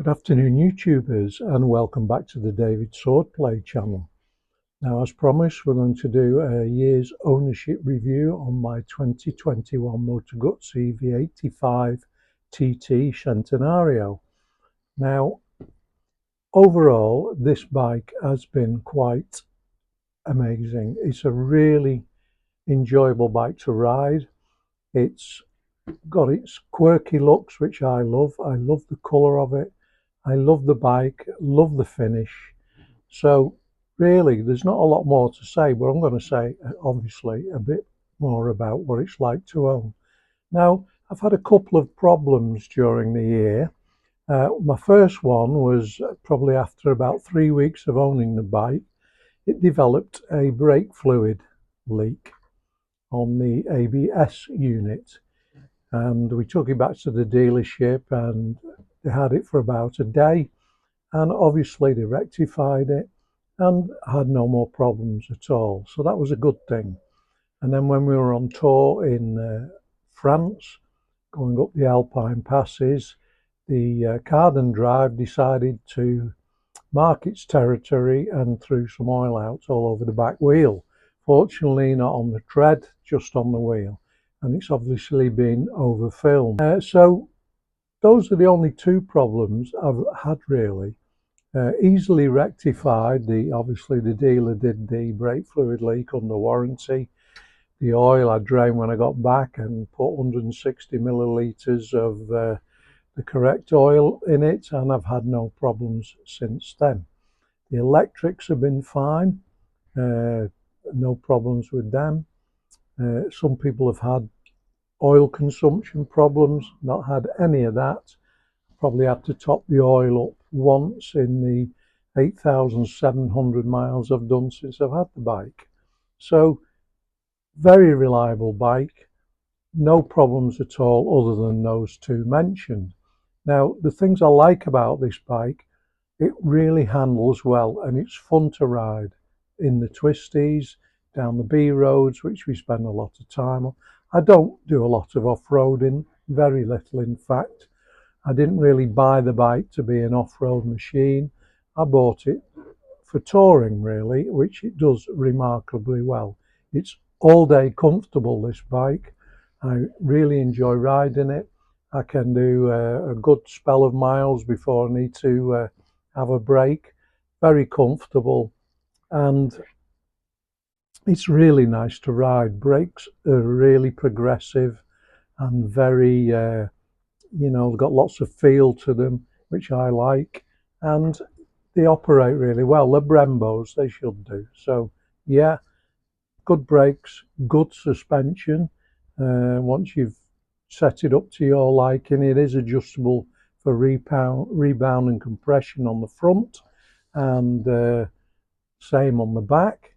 Good afternoon, YouTubers, and welcome back to the David Swordplay channel. Now, as promised, we're going to do a year's ownership review on my 2021 Moto Guzzi V85TT Centenario. Now, overall, this bike has been quite amazing. It's a really enjoyable bike to ride. It's got its quirky looks, which I love. I love the colour of it. I love the bike, love the finish. So really, there's not a lot more to say, but I'm going to say, obviously, a bit more about what it's like to own. Now, I've had a couple of problems during the year. My first one was probably after about 3 weeks of owning the bike. It developed a brake fluid leak on the ABS unit. And we took it back to the dealership and they had it for about a day, and obviously they rectified it and had no more problems at all. So that was a good thing. And then when we were on tour in France, going up the Alpine passes, the Cardan drive decided to mark its territory and threw some oil out all over the back wheel. Fortunately, not on the tread, just on the wheel. And it's obviously been overfilled. So those are the only two problems I've had really. Easily rectified. Obviously the dealer did the brake fluid leak under warranty. The oil I drained when I got back and put 160 millilitres of the correct oil in it, and I've had no problems since then. The electrics have been fine, no problems with them. Some people have had oil consumption problems, not had any of that. Probably had to top the oil up once in the 8,700 miles I've done since I've had the bike. So, very reliable bike, no problems at all other than those two mentioned. Now, the things I like about this bike, it really handles well and it's fun to ride in the twisties, down the B roads, which we spend a lot of time on. I don't do a lot of off-roading, very little in fact. I didn't really buy the bike to be an off-road machine. I bought it for touring really, which it does remarkably well. It's all day comfortable, this bike. I really enjoy riding it. I can do a good spell of miles before I need to have a break. Very comfortable, and it's really nice to ride. Brakes are really progressive and very, got lots of feel to them, which I like, and they operate really well. They're Brembos, they should do. So, yeah, good brakes, good suspension. Once you've set it up to your liking, it is adjustable for rebound and compression on the front, and same on the back.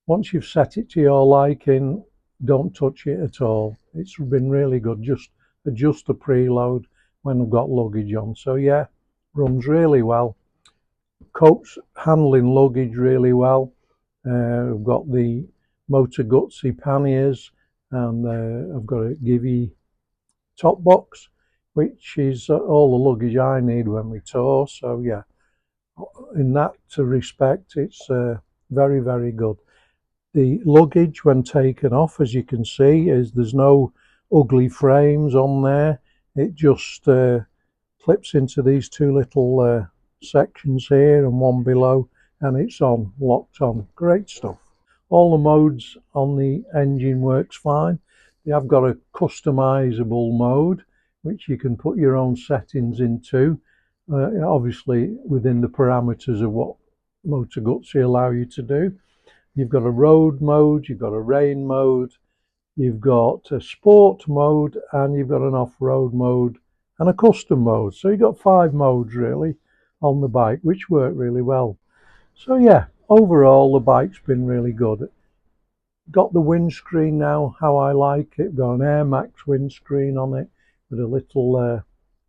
Once you've set it to your liking, don't touch it at all. It's been really good. Just adjust the preload when I've got luggage on. So yeah, runs really well. Copes handling luggage really well. I've got the Moto Guzzi panniers, and I've got a Guzzi top box, which is all the luggage I need when we tour. So yeah, in that respect, it's very, very good. The luggage, when taken off, as you can see, there's no ugly frames on there. It just clips into these two little sections here and one below, and it's on, locked on. Great stuff. All the modes on the engine works fine. They have got a customizable mode, which you can put your own settings into, obviously within the parameters of what Moto Guzzi allow you to do. You've got a road mode, you've got a rain mode, you've got a sport mode, and you've got an off-road mode and a custom mode. So you've got 5 modes really on the bike, which work really well. So yeah, overall the bike's been really good. Got the windscreen now how I like it. Got an Air Max windscreen on it with a little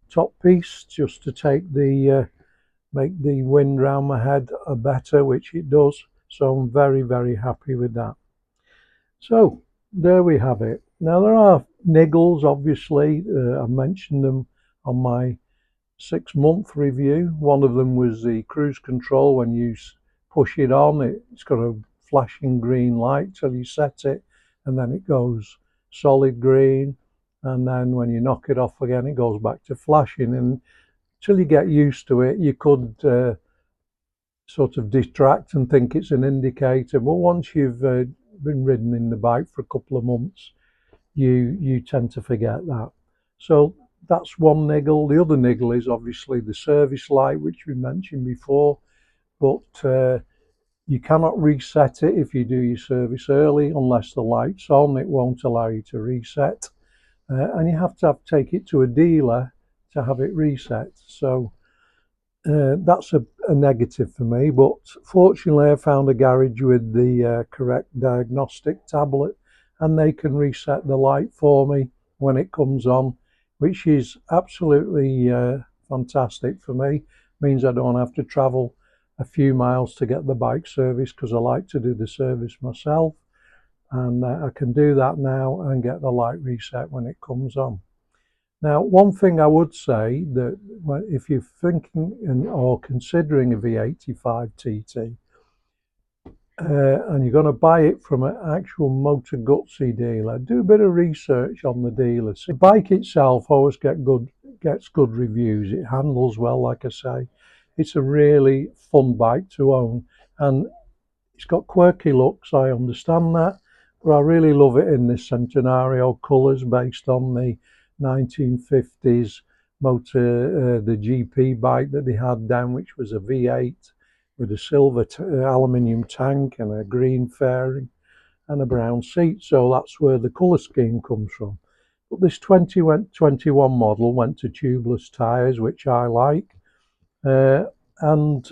top piece just to take make the wind round my head better, which it does. So I'm very, very happy with that. So there we have it. Now there are niggles, obviously. I mentioned them on my 6-month review. One of them was the cruise control. When you push it on, it's got a flashing green light till you set it, and then it goes solid green, and then when you knock it off again it goes back to flashing. And till you get used to it, you could sort of distract and think it's an indicator, but once you've been ridden in the bike for a couple of months, you tend to forget that. So that's one niggle. The other niggle is obviously the service light, which we mentioned before, but you cannot reset it if you do your service early. Unless the light's on, it won't allow you to reset, and you have to take it to a dealer to have it reset. So that's a negative for me, but fortunately I found a garage with the correct diagnostic tablet, and they can reset the light for me when it comes on, which is absolutely fantastic for me. Means I don't have to travel a few miles to get the bike serviced, because I like to do the service myself, and I can do that now and get the light reset when it comes on. Now, one thing I would say, that if you're thinking or considering a V85TT, and you're going to buy it from an actual Moto Guzzi dealer, do a bit of research on the dealer. The bike itself always gets good reviews. It handles well, like I say. It's a really fun bike to own, and it's got quirky looks, I understand that, but I really love it in this Centenario colours, based on the 1950s motor, the GP bike that they had then, which was a V8 with a silver aluminium tank and a green fairing and a brown seat. So that's where the colour scheme comes from. But this 2021 model went to tubeless tyres, which I like, and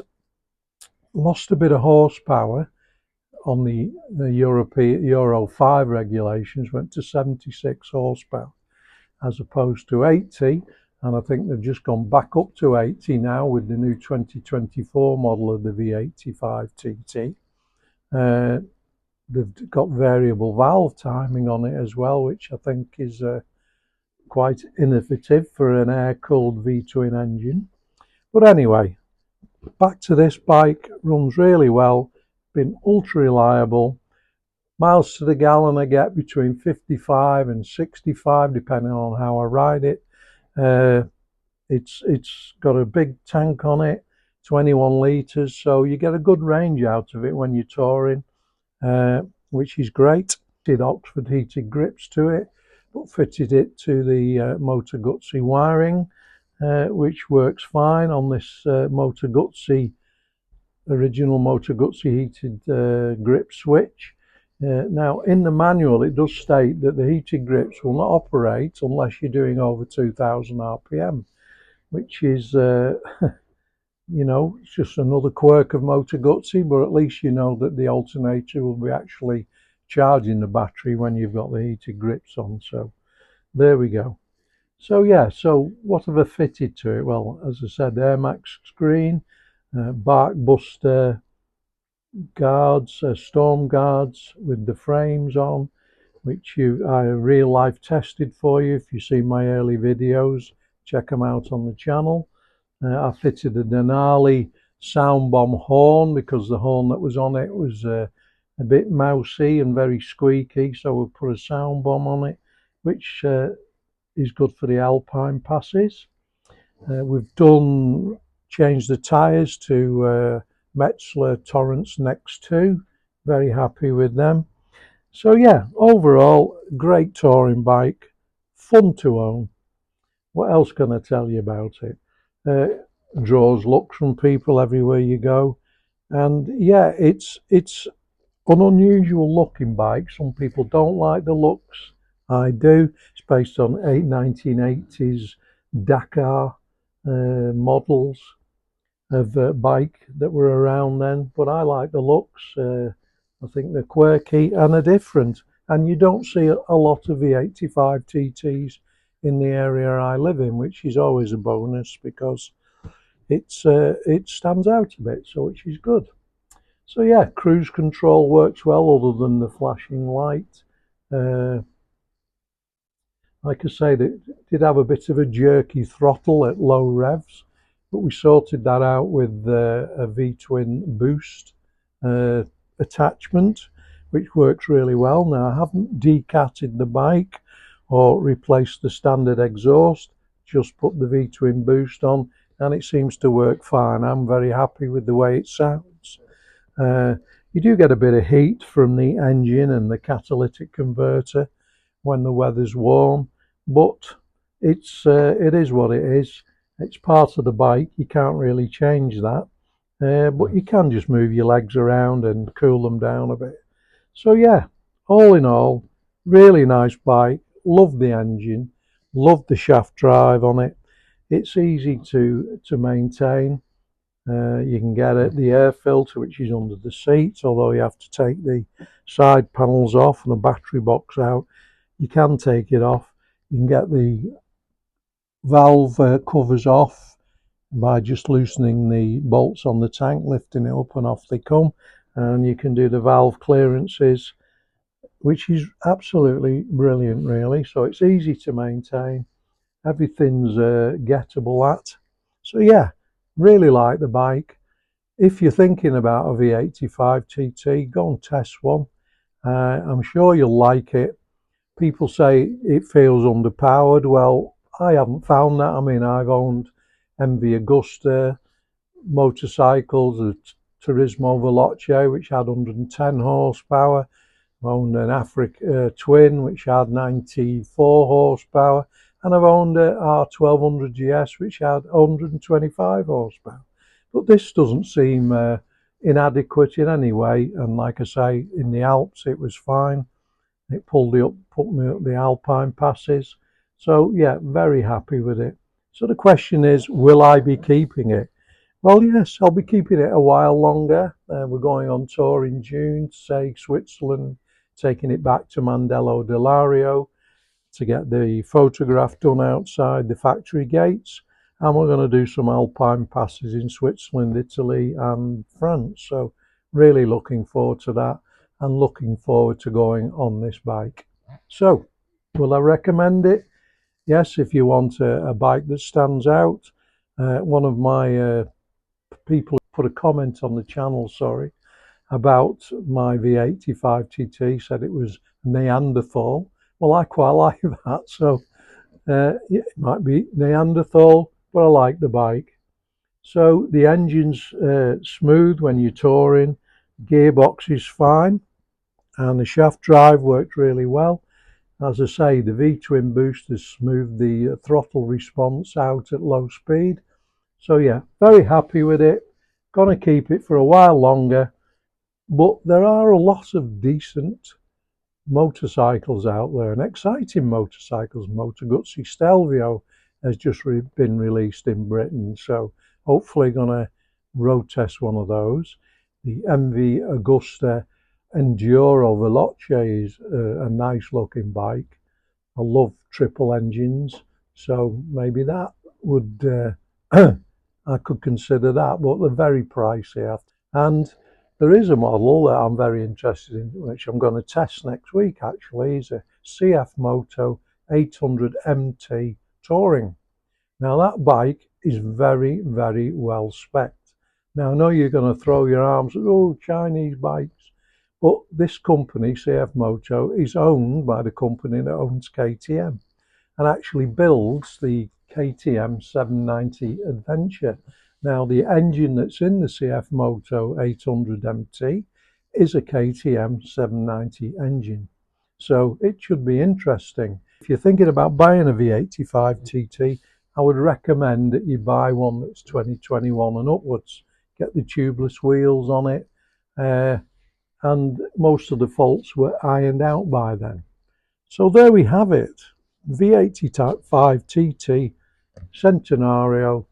lost a bit of horsepower on the Euro 5 regulations, went to 76 horsepower as opposed to 80, and I think they've just gone back up to 80 now with the new 2024 model of the V85TT. They've got variable valve timing on it as well, which I think is quite innovative for an air-cooled V-twin engine. But anyway, back to this bike. Runs really well, been ultra reliable. Miles to the gallon I get between 55 and 65, depending on how I ride it. It's got a big tank on it, 21 litres, so you get a good range out of it when you're touring, which is great. Did Oxford heated grips to it, but fitted it to the Moto Guzzi wiring, which works fine on this Moto Guzzi, original Moto Guzzi heated grip switch. Now, in the manual, it does state that the heated grips will not operate unless you're doing over 2000 RPM, which is, you know, it's just another quirk of Moto Guzzi, but at least you know that the alternator will be actually charging the battery when you've got the heated grips on. So there we go. So yeah, so what have I fitted to it? Well, as I said, Air Max screen, bark buster guards, storm guards with the frames on, which I real life tested for you. If you see my early videos, check them out on the channel. I fitted a Denali sound bomb horn, because the horn that was on it was a bit mousy and very squeaky, so we put a sound bomb on it, which is good for the alpine passes. We've changed the tyres to Metzler Torrance Next 2. Very happy with them. So yeah, overall, great touring bike, fun to own. What else can I tell you about it? Draws looks from people everywhere you go, and yeah, it's an unusual looking bike. Some people don't like the looks. I do. It's based on 1980s Dakar models of bike that were around then, but I like the looks. I think they're quirky and they're different, and you don't see a lot of V85TTs in the area I live in, which is always a bonus, because it stands out a bit, so which is good. So yeah, cruise control works well, other than the flashing light. Like I say, it did have a bit of a jerky throttle at low revs, but we sorted that out with a V-twin boost attachment, which works really well. Now, I haven't decatted the bike or replaced the standard exhaust, just put the V-twin boost on, and it seems to work fine. I'm very happy with the way it sounds. You do get a bit of heat from the engine and the catalytic converter when the weather's warm, but it is what it is. It's part of the bike. You can't really change that, but you can just move your legs around and cool them down a bit. So yeah, all in all, really nice bike. Love the engine, love the shaft drive on it. It's easy to maintain. You can get it, the air filter, which is under the seats, although you have to take the side panels off and the battery box out. You can take it off. You can get the valve covers off by just loosening the bolts on the tank, lifting it up, and off they come. And you can do the valve clearances, which is absolutely brilliant, really. So it's easy to maintain. Everything's gettable at. So yeah, really like the bike. If you're thinking about a V85TT, go and test one. I'm sure you'll like it. People say it feels underpowered. Well, I haven't found that. I mean, I've owned MV Agusta motorcycles, the Turismo Veloce, which had 110 horsepower. I've owned an Africa Twin, which had 94 horsepower. And I've owned a R1200 GS, which had 125 horsepower. But this doesn't seem inadequate in any way. And like I say, in the Alps, it was fine. It pulled me up, put me up the Alpine passes. So yeah, very happy with it. So the question is, will I be keeping it? Well, yes, I'll be keeping it a while longer. We're going on tour in June, say Switzerland, taking it back to Mandello dell'Ario to get the photograph done outside the factory gates. And we're going to do some Alpine passes in Switzerland, Italy and France. So really looking forward to that and looking forward to going on this bike. So will I recommend it? Yes, if you want a bike that stands out. One of my people put a comment on the channel, sorry, about my V85TT, said it was Neanderthal. Well, I quite like that, so yeah, it might be Neanderthal, but I like the bike. So the engine's smooth when you're touring, gearbox is fine, and the shaft drive worked really well. As I say, the V-twin boost has smoothed the throttle response out at low speed. So yeah, very happy with it. Gonna keep it for a while longer, but there are a lot of decent motorcycles out there and exciting motorcycles. Moto Guzzi Stelvio has just been released in Britain, so hopefully gonna road test one of those. The MV Agusta Enduro Veloce is a nice looking bike. I love triple engines, so maybe that would I could consider that, but they're very pricey. And there is a model that I'm very interested in, which I'm going to test next week actually, is a CF Moto 800 MT Touring. Now that bike is very, very well spec'd. Now I know you're going to throw your arms, oh, Chinese bikes, but this company, CF Moto, is owned by the company that owns KTM and actually builds the KTM 790 Adventure. Now the engine that's in the CF Moto 800 MT is a KTM 790 engine. So it should be interesting. If you're thinking about buying a V85 TT, I would recommend that you buy one that's 2021 and upwards. Get the tubeless wheels on it, and most of the faults were ironed out by then. So there we have it, V85 TT Centenario.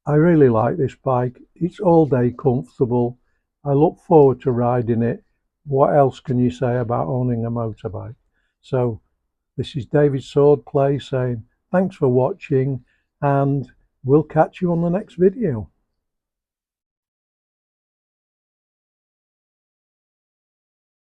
I really like this bike. It's all day comfortable. I look forward to riding it. What else can you say about owning a motorbike? So this is David Swordplay saying thanks for watching, and we'll catch you on the next video.